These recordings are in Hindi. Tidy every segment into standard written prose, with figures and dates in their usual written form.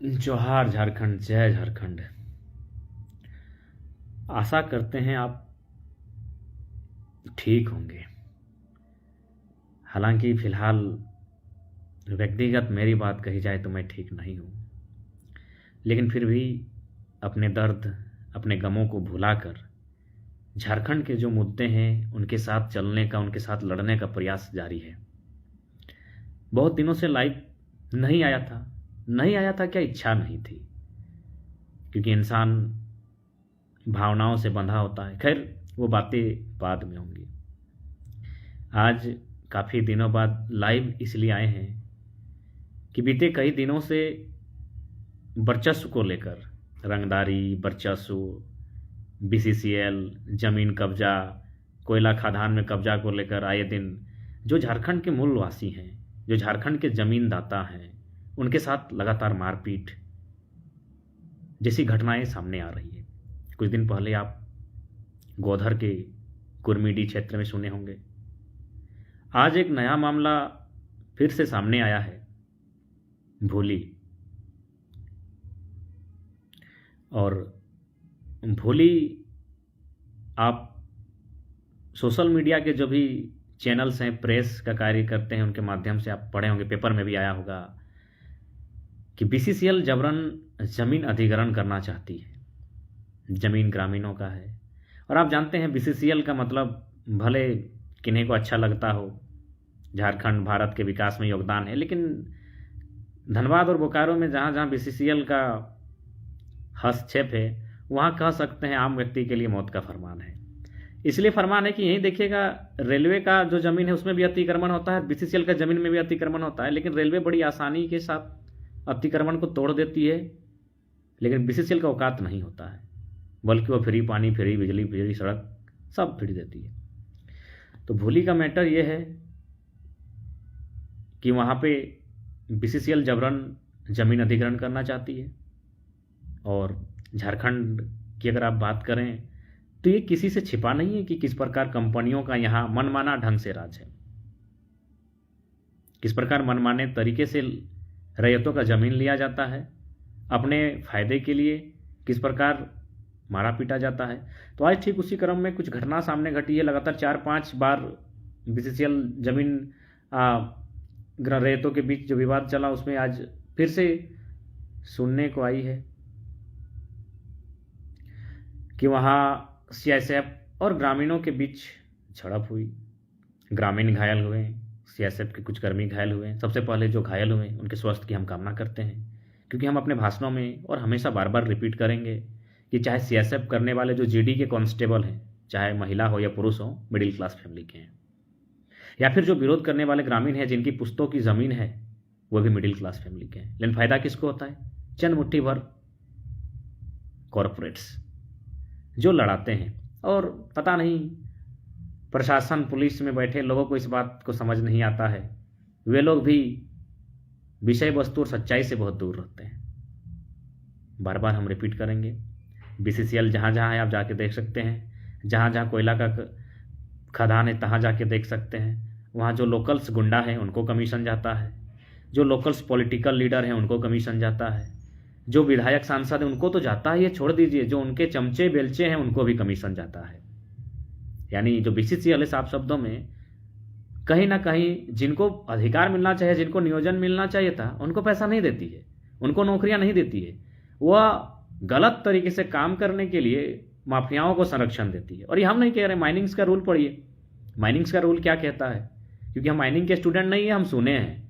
जोहार झारखंड, जय झारखंड। आशा करते हैं आप ठीक होंगे। हालांकि फ़िलहाल व्यक्तिगत मेरी बात कही जाए तो मैं ठीक नहीं हूँ, लेकिन फिर भी अपने दर्द, अपने गमों को भुलाकर झारखंड के जो मुद्दे हैं उनके साथ चलने का, उनके साथ लड़ने का प्रयास जारी है। बहुत दिनों से लाइव नहीं आया था क्या, इच्छा नहीं थी, क्योंकि इंसान भावनाओं से बंधा होता है। खैर, वो बातें बाद में होंगी। आज काफ़ी दिनों बाद लाइव इसलिए आए हैं कि बीते कई दिनों से वर्चस्व को लेकर, रंगदारी, वर्चस्व, बीसीसीएल, ज़मीन कब्जा, कोयला खदान में कब्जा को लेकर आए दिन जो झारखंड के मूलवासी हैं, जो झारखंड के ज़मींदाता हैं, उनके साथ लगातार मारपीट जैसी घटनाएं सामने आ रही है। कुछ दिन पहले आप गोधर के कुर्मीडी क्षेत्र में सुने होंगे। आज एक नया मामला फिर से सामने आया है, भोली। और भोली, आप सोशल मीडिया के जो भी चैनल्स हैं, प्रेस का कार्य करते हैं, उनके माध्यम से आप पढ़े होंगे, पेपर में भी आया होगा कि बीसीसीएल जबरन ज़मीन अधिग्रहण करना चाहती है। ज़मीन ग्रामीणों का है, और आप जानते हैं बीसीसीएल का मतलब भले किन्हीं को अच्छा लगता हो, झारखंड भारत के विकास में योगदान है, लेकिन धनबाद और बोकारो में जहाँ जहाँ बीसीसीएल का हस्तक्षेप है, वहाँ कह सकते हैं आम व्यक्ति के लिए मौत का फरमान है। इसलिए फरमान है कि यहीं देखिएगा, रेलवे का जो ज़मीन है उसमें भी अतिक्रमण होता है, बीसीसीएल का ज़मीन में भी अतिक्रमण होता है, लेकिन रेलवे बड़ी आसानी के साथ अतिक्रमण को तोड़ देती है, लेकिन बीसीसीएल का औकात नहीं होता है, बल्कि वो फ्री पानी, फ्री बिजली, फ्री सड़क सब फ्री देती है। तो भोली का मैटर ये है कि वहाँ पे बीसीसीएल जबरन ज़मीन अधिग्रहण करना चाहती है। और झारखंड की अगर आप बात करें तो ये किसी से छिपा नहीं है कि किस प्रकार कंपनियों का यहाँ मनमाना ढंग से राज है, किस प्रकार मनमाने तरीके से रैयतों का ज़मीन लिया जाता है अपने फ़ायदे के लिए, किस प्रकार मारा पीटा जाता है। तो आज ठीक उसी क्रम में कुछ घटना सामने घटी है। लगातार 4-5 बार बीसीसीएल ज़मीन रैयतों के बीच जो विवाद चला, उसमें आज फिर से सुनने को आई है कि वहाँ सीआईएसएफ और ग्रामीणों के बीच झड़प हुई, ग्रामीण घायल हुए, सीआईएसएफ के कुछ कर्मी घायल हुए। सबसे पहले जो घायल हुए उनके स्वास्थ्य की हम कामना करते हैं, क्योंकि हम अपने भाषणों में और हमेशा बार बार रिपीट करेंगे कि चाहे सीआईएसएफ करने वाले जो जीडी के कांस्टेबल हैं, चाहे महिला हो या पुरुष हो, मिडिल क्लास फैमिली के हैं, या फिर जो विरोध करने वाले ग्रामीण हैं जिनकी पुश्तों की ज़मीन है, वो भी मिडिल क्लास फैमिली के हैं। लेकिन फ़ायदा किसको होता है? चंद मुट्ठी भर कॉरपोरेट्स जो लड़ाते हैं। और पता नहीं, प्रशासन, पुलिस में बैठे लोगों को इस बात को समझ नहीं आता है, वे लोग भी विषय वस्तु और सच्चाई से बहुत दूर रहते हैं। बार बार हम रिपीट करेंगे, बीसीसीएल जहाँ जहाँ है आप जाके देख सकते हैं, जहाँ जहाँ कोयला का खदान है तहाँ जाके देख सकते हैं। वहाँ जो लोकल्स गुंडा हैं उनको कमीशन जाता है, जो लोकल्स पॉलिटिकल लीडर हैं उनको कमीशन जाता है, जो विधायक सांसद हैं उनको तो जाता है, ये छोड़ दीजिए, जो उनके चमचे बेलचे हैं उनको भी कमीशन जाता है। यानी जो बीसीसीएल है, साफ शब्दों में कहीं ना कहीं जिनको अधिकार मिलना चाहिए, जिनको नियोजन मिलना चाहिए था, उनको पैसा नहीं देती है, उनको नौकरियां नहीं देती है, वह गलत तरीके से काम करने के लिए माफियाओं को संरक्षण देती है। और ये हम नहीं कह रहे, माइनिंग्स का रूल पढ़िए। माइनिंग्स का रूल क्या कहता है, क्योंकि हम माइनिंग के स्टूडेंट नहीं है, हम सुने हैं।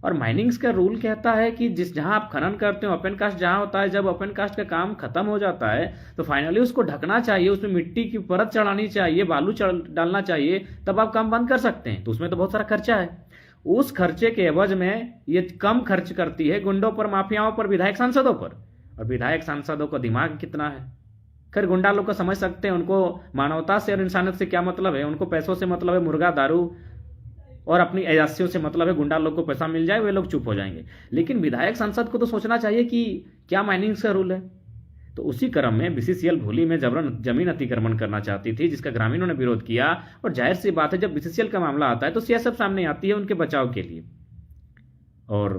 और माइनिंग्स का रूल कहता है कि जहाँ आप खनन करते हो, ओपन कास्ट जहाँ होता है, जब ओपन कास्ट का काम खत्म हो जाता है तो फाइनली उसको ढकना चाहिए, उसमें मिट्टी की परत चढ़ानी चाहिए, बालू डालना चाहिए, तब आप काम बंद कर सकते हैं। तो उसमें तो बहुत सारा खर्चा है। उस खर्चे के एवज में ये कम खर्च करती है गुंडों पर, माफियाओं पर, विधायक सांसदों पर। और विधायक सांसदों का दिमाग कितना है। खैर, गुंडा लोग को समझ सकते हैं, उनको मानवता से और इंसानियत से क्या मतलब है, उनको पैसों से मतलब है, मुर्गा, दारू और अपनी एजेंसियों से मतलब है। गुंडा लोग को पैसा मिल जाए, वे लोग चुप हो जाएंगे। लेकिन विधायक सांसद को तो सोचना चाहिए कि क्या माइनिंग्स का रूल है। तो उसी क्रम में बीसीसीएल भोली में जबरन जमीन अतिक्रमण करना चाहती थी, जिसका ग्रामीणों ने विरोध किया। और जाहिर सी बात है, जब बीसीसीएल का मामला आता है तो सीआईएसएफ सामने आती है उनके बचाव के लिए। और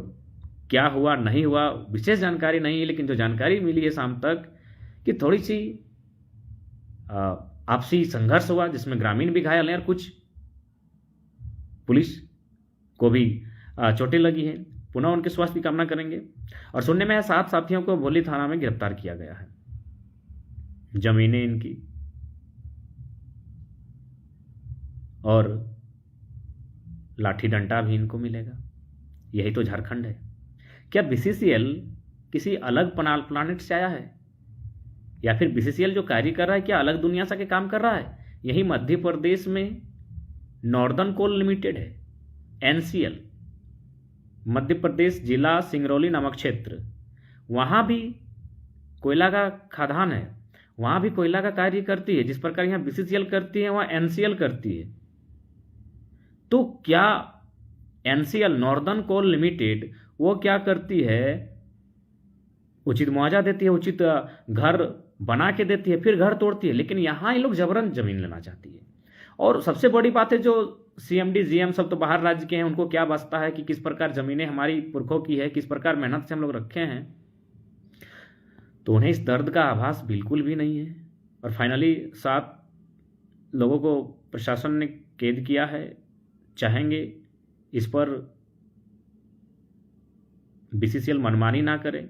क्या हुआ नहीं हुआ विशेष जानकारी नहीं है, लेकिन जो जानकारी मिली है शाम तक कि थोड़ी सी आपसी संघर्ष हुआ जिसमें ग्रामीण भी घायल हैं और कुछ पुलिस को भी चोटें लगी हैं। पुनः उनके स्वास्थ्य की कामना करेंगे। और सुनने में है 7 साथियों को भोली थाना में गिरफ्तार किया गया है। जमीनें इनकी और लाठी डंडा भी इनको मिलेगा। यही तो झारखंड है। क्या बीसीसीएल किसी अलग प्लानेट से आया है, या फिर बीसीसीएल जो कार्य कर रहा है क्या अलग दुनिया से के काम कर रहा है? यही मध्य प्रदेश में नॉर्दर्न कोल लिमिटेड है, एनसीएल, मध्य प्रदेश जिला सिंगरौली नामक क्षेत्र, वहाँ भी कोयला का खदान है, वहाँ भी कोयला का कार्य करती है। जिस प्रकार यहाँ बीसीसीएल करती है वहाँ एनसीएल करती है। तो क्या एनसीएल नॉर्दर्न कोल लिमिटेड वो क्या करती है, उचित मुआवजा देती है, उचित घर बना के देती है, फिर घर तोड़ती है। लेकिन यहाँ ये लोग जबरन जमीन लेना चाहती है। और सबसे बड़ी बात है जो सीएमडी जीएम सब तो बाहर राज्य के हैं, उनको क्या बचता है कि किस प्रकार जमीनें हमारी पुरखों की है, किस प्रकार मेहनत से हम लोग रखे हैं, तो उन्हें इस दर्द का आभास बिल्कुल भी नहीं है। और फाइनली 7 लोगों को प्रशासन ने कैद किया है। चाहेंगे इस पर बीसीसीएल मनमानी ना करे,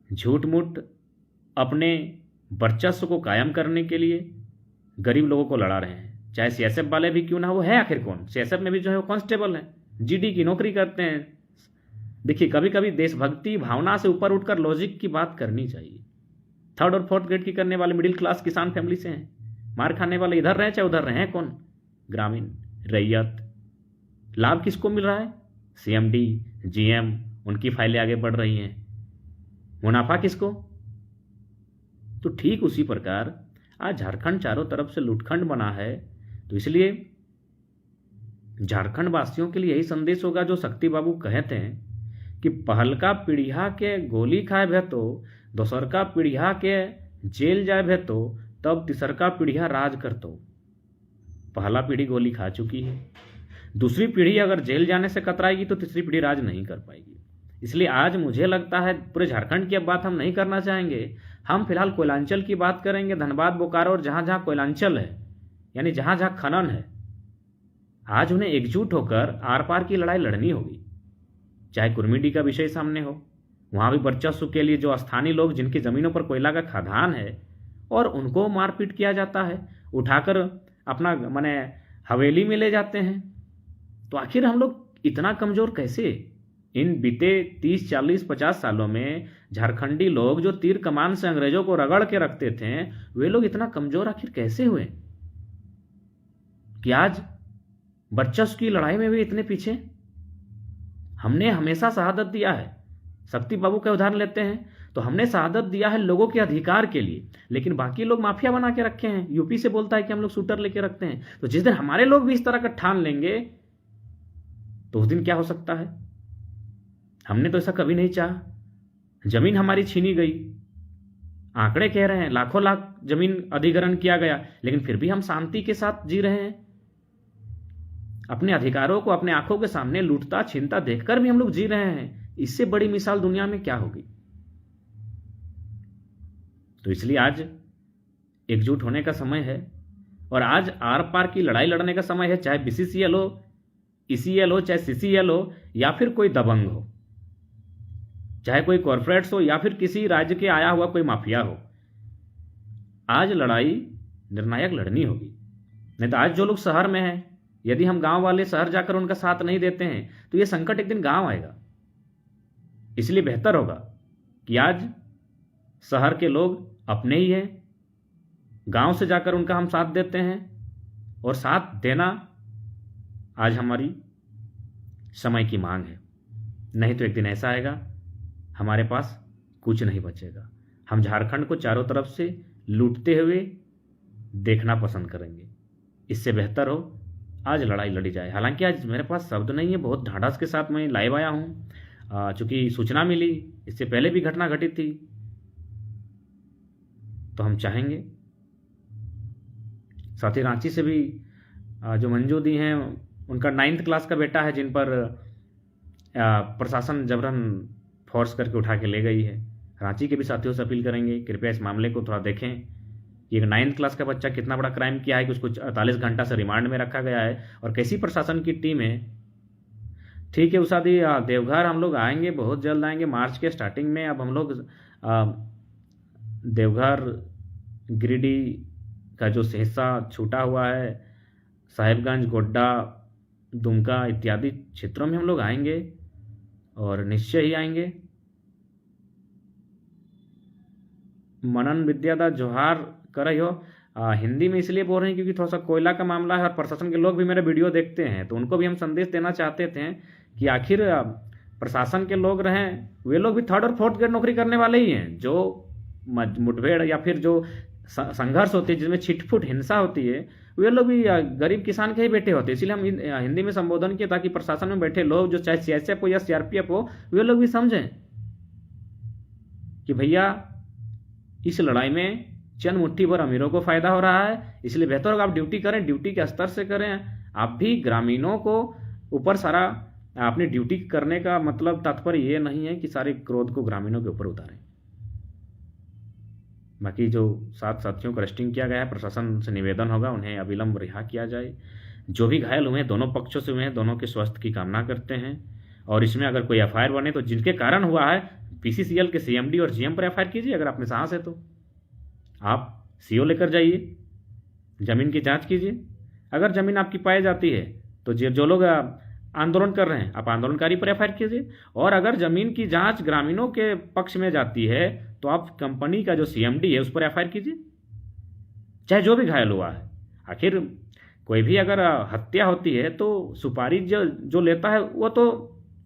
झूठ मूठ अपने वर्चस्व को कायम करने के लिए गरीब लोगों को लड़ा रहे हैं। चाहे सीएसएफ वाले भी क्यों ना हो, है आखिर कौन? सीएसएफ में भी जो है वो कांस्टेबल है, जीडी की नौकरी करते हैं। देखिए कभी कभी देशभक्ति भावना से ऊपर उठकर लॉजिक की बात करनी चाहिए। 3rd और 4th ग्रेड की करने वाले मिडिल क्लास किसान फैमिली से हैं, मार खाने वाले इधर रहे चाहे उधर रहे, कौन? ग्रामीण रैयत। लाभ किसको मिल रहा है? सीएमडी जीएम, उनकी फाइलें आगे बढ़ रही हैं। मुनाफा किसको? तो ठीक उसी प्रकार आज झारखंड चारों तरफ से लूटखंड बना है। तो इसलिए झारखंड वासियों के लिए यही संदेश होगा जो शक्ति बाबू कहते हैं कि पहलका पीढ़िया के गोली खाए भे तो, दोसरका पीढ़िया के जेल जाए भे तो, तब तीसरका पीढ़िया राज कर तो। पहला पीढ़ी गोली खा चुकी है, दूसरी पीढ़ी अगर जेल जाने से कतराएगी तो तीसरी पीढ़ी राज नहीं कर पाएगी। इसलिए आज मुझे लगता है पूरे झारखंड की अब बात हम नहीं करना चाहेंगे। हम फिलहाल कोयलांचल की बात करेंगे, धनबाद बोकारो और जहाँ जहाँ कोयलांचल है, यानी जहाँ जहाँ खनन है, आज उन्हें एकजुट होकर आर पार की लड़ाई लड़नी होगी। चाहे कुर्मिडी का विषय सामने हो, वहाँ भी वर्चस्व के लिए जो स्थानीय लोग जिनकी ज़मीनों पर कोयला का खदान है और उनको मारपीट किया जाता है, उठाकर अपना माने हवेली में ले जाते हैं। तो आखिर हम लोग इतना कमज़ोर कैसे? इन बीते 30, 40, 50 सालों में झारखंडी लोग जो तीर कमान से अंग्रेजों को रगड़ के रखते थे, वे लोग इतना कमज़ोर आखिर कैसे हुए कि आज वर्चस्व की लड़ाई में भी इतने पीछे? हमने हमेशा शहादत दिया है। शक्ति बाबू का उदाहरण लेते हैं तो हमने शहादत दिया है लोगों के अधिकार के लिए, लेकिन बाकी लोग माफिया बना के रखे हैं। यूपी से बोलता है कि हम लोग शूटर लेके रखते हैं। तो जिस दिन हमारे लोग भी इस तरह का ठान लेंगे तो उस दिन क्या हो सकता है? हमने तो ऐसा कभी नहीं चाहा। जमीन हमारी छीनी गई, आंकड़े कह रहे हैं लाखों लाख जमीन अधिग्रहण किया गया, लेकिन फिर भी हम शांति के साथ जी रहे हैं। अपने अधिकारों को अपने आंखों के सामने लूटता छीनता देखकर भी हम लोग जी रहे हैं। इससे बड़ी मिसाल दुनिया में क्या होगी? तो इसलिए आज एकजुट होने का समय है और आज आर पार की लड़ाई लड़ने का समय है। चाहे बीसीसीएल हो, ईसीएल हो, चाहे सीसीएल हो, या फिर कोई दबंग हो, चाहे कोई कॉर्पोरेट्स हो, या फिर किसी राज्य के आया हुआ कोई माफिया हो, आज लड़ाई निर्णायक लड़नी होगी। नहीं तो आज जो लोग शहर में हैं, यदि हम गांव वाले शहर जाकर उनका साथ नहीं देते हैं तो ये संकट एक दिन गांव आएगा। इसलिए बेहतर होगा कि आज शहर के लोग अपने ही हैं, गांव से जाकर उनका हम साथ देते हैं। और साथ देना आज हमारी समय की मांग है। नहीं तो एक दिन ऐसा आएगा हमारे पास कुछ नहीं बचेगा। हम झारखंड को चारों तरफ से लूटते हुए देखना पसंद करेंगे। इससे बेहतर हो आज लड़ाई लड़ी जाए। हालांकि आज मेरे पास शब्द नहीं है, बहुत ढाढ़स के साथ मैं लाइव आया हूँ। चूँकि सूचना मिली, इससे पहले भी घटना घटित थी, तो हम चाहेंगे साथ ही रांची से भी जो मंजू दी हैं, उनका 9th क्लास का बेटा है जिन पर प्रशासन जबरन फोर्स करके उठा के ले गई है। रांची के भी साथियों से अपील करेंगे, कृपया इस मामले को थोड़ा देखें। एक 9th क्लास का बच्चा कितना बड़ा क्राइम किया है कि उसको 48 घंटा से रिमांड में रखा गया है, और कैसी प्रशासन की टीम है। ठीक है उषा दी, देवघर हम लोग आएंगे, बहुत जल्द आएंगे, मार्च के स्टार्टिंग में। अब हम लोग देवघर, गिरिडीह का जो हिस्सा छूटा हुआ है, साहिबगंज, गोड्डा, दुमका इत्यादि क्षेत्रों में हम लोग आएंगे, और निश्चय ही आएंगे। मनन विद्यादा जोहार कर रही हो। हिंदी में इसलिए बोल रहे हैं क्योंकि थोड़ा सा कोयला का मामला है, और प्रशासन के लोग भी मेरे वीडियो देखते हैं, तो उनको भी हम संदेश देना चाहते थे कि आखिर प्रशासन के लोग रहें, वे लोग भी 3rd और 4th ग्रेड नौकरी करने वाले ही हैं। जो मुठभेड़ या फिर जो संघर्ष होती है जिसमें छिटफुट हिंसा होती है, वे लोग भी गरीब किसान के ही बेटे होते हैं। इसलिए हम हिंदी में संबोधन किया ताकि प्रशासन में बैठे लोग, जो चाहे CSF हो या CRPF हो, वे लोग भी समझें कि भैया इस लड़ाई में चंद मुट्ठी भर अमीरों को फायदा हो रहा है। इसलिए बेहतर होगा आप ड्यूटी करें, ड्यूटी के स्तर से करें। आप भी ग्रामीणों को ऊपर सारा अपनी ड्यूटी करने का मतलब तात्पर्य ये नहीं है कि सारे क्रोध को ग्रामीणों के ऊपर उतारें। बाकी जो 7 साथियों को अरेस्टिंग किया गया है, प्रशासन से निवेदन होगा उन्हें अविलंब रिहा किया जाए। जो भी घायल हुए हैं, दोनों पक्षों से हुए हैं, दोनों के स्वास्थ्य की कामना करते हैं। और इसमें अगर कोई FIR बने तो जिनके कारण हुआ है, PCCL के CMD और GM पर FIR कीजिए। अगर आप में साहस है तो आप CO लेकर जाइए, जमीन की जांच कीजिए। अगर जमीन आपकी पाई जाती है तो जो लोग आंदोलन कर रहे हैं, आप आंदोलनकारी पर FIR कीजिए। और अगर जमीन की जांच ग्रामीणों के पक्ष में जाती है तो आप कंपनी का जो CMD है उस पर FIR कीजिए, चाहे जो भी घायल हुआ है। आखिर कोई भी अगर हत्या होती है तो सुपारी जो लेता है वो तो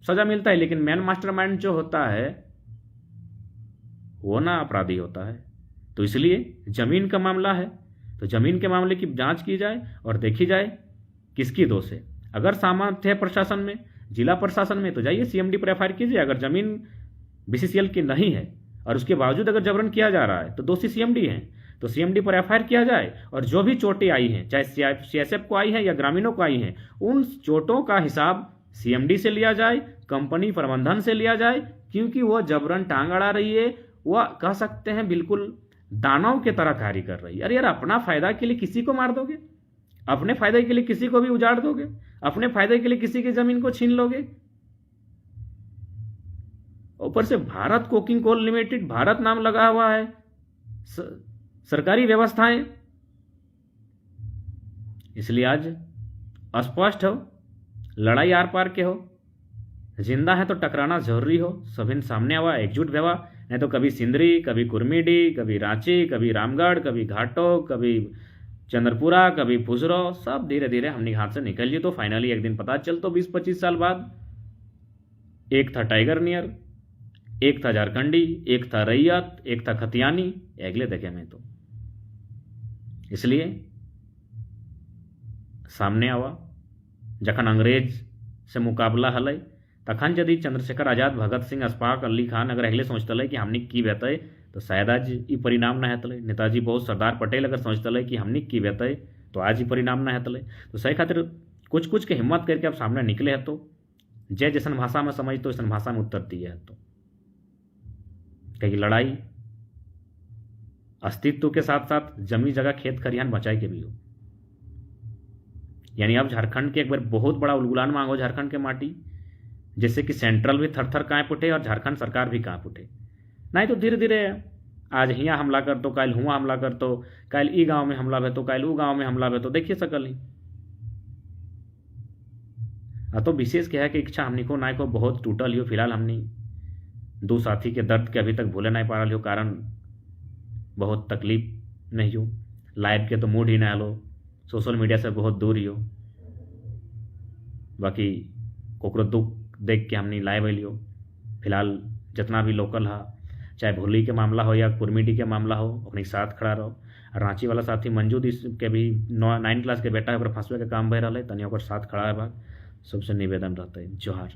सजा मिलता है, लेकिन मेन मास्टरमाइंड जो होता है वो ना अपराधी होता है। तो इसलिए जमीन का मामला है तो जमीन के मामले की जांच की जाए और देखी जाए किसकी दोष है। अगर सामर्थ्य है प्रशासन में, जिला प्रशासन में, तो जाइए CMD पर FIR कीजिए। अगर जमीन BCCL की नहीं है और उसके बावजूद अगर जबरन किया जा रहा है तो दोषी CMD हैं, तो CMD पर FIR किया जाए। और जो भी चोटें आई हैं, चाहे CSF को आई है या ग्रामीणों को आई हैं, उन चोटों का हिसाब CMD से लिया जाए, कंपनी प्रबंधन से लिया जाए, क्योंकि वो जबरन टांग अड़ा रही है। वह कह सकते हैं बिल्कुल दानव के तरह कार्य कर रही है। अरे यार, अपना फायदा के लिए किसी को मार दोगे, अपने फायदे के लिए किसी को भी उजाड़ दोगे, अपने फायदे के लिए किसी की जमीन को छीन लोगे। ऊपर से Bharat coking coal limited, Bharat नाम लगा हुआ है, सरकारी व्यवस्थाएं। इसलिए आज स्पष्ट हो, लड़ाई आर पार के हो, जिंदा है तो टकराना जरूरी हो। सभी सामने आवा, एकजुट भेवा, नहीं तो कभी सिंदरी, कभी कुर्मीडी, कभी रांची, कभी रामगढ़, कभी घाटो, कभी चंद्रपुरा, कभी फुसरो, सब धीरे धीरे हमने हाथ से निकल लिए। तो फाइनली एक दिन पता चल तो 20-25 साल बाद, एक था टाइगर नियर, एक था झारखंडी, एक था रैयत, एक था खतियानी, अगले देखे में तो। इसलिए सामने आवा, जखन अंग्रेज से मुकाबला हलै तखन यदि चंद्रशेखर आजाद, भगत सिंह, अशफाक अली खान अगर अगले सोचतलै कि हमने की बेतै तो शायद आज ई परिणाम न हेतलै। नेताजी बोस, सरदार पटेल अगर सोचतलै कि हमने की बेतै तो आज ही परिणाम न हेतलै। तो सही खातिर कुछ कुछ के हिम्मत करके अब सामने निकले है तो जय जैसन भाषा में समझ तो ऐसा भाषा में उत्तर दिए है। तो कहीं लड़ाई अस्तित्व के साथ साथ जमी जगह खेत खरिहान बचाए के भी हो। यानी अब झारखंड के एक बार बहुत बड़ा उलगुलान मांगो झारखंड के माटी, जैसे कि सेंट्रल भी थर थर कांप उठे और झारखंड सरकार भी कांप उठे। नहीं तो धीरे धीरे आज हियाँ हमला कर तो कल हुआ हमला कर तो कल ई गांव में हमला भे तो कल ऊ गांव में हमला भे तो देखिए सकल ही। तो विशेष क्या है कि इच्छा हमनी को नाय को बहुत टूटल हो। फिलहाल हमनी 2 साथी के दर्द के अभी तक भूले नहीं पा रही हो, कारण बहुत तकलीफ नहीं हो। लाइव के तो मूड ही ना लो, सोशल मीडिया से बहुत दूर ही हो। बाकी कोकरो दुख देख के हमने लाइव लियो। फिलहाल जितना भी लोकल है, चाहे भोली के मामला हो या कुर्मीडी के मामला हो, अपने साथ खड़ा रहो। रांची वाला साथी मंजूद के भी 9 क्लास के बेटा है, फंसवे के काम भय रहा है, तनिया साथ खड़ा है। बात सबसे निवेदन रहता है। जोहार।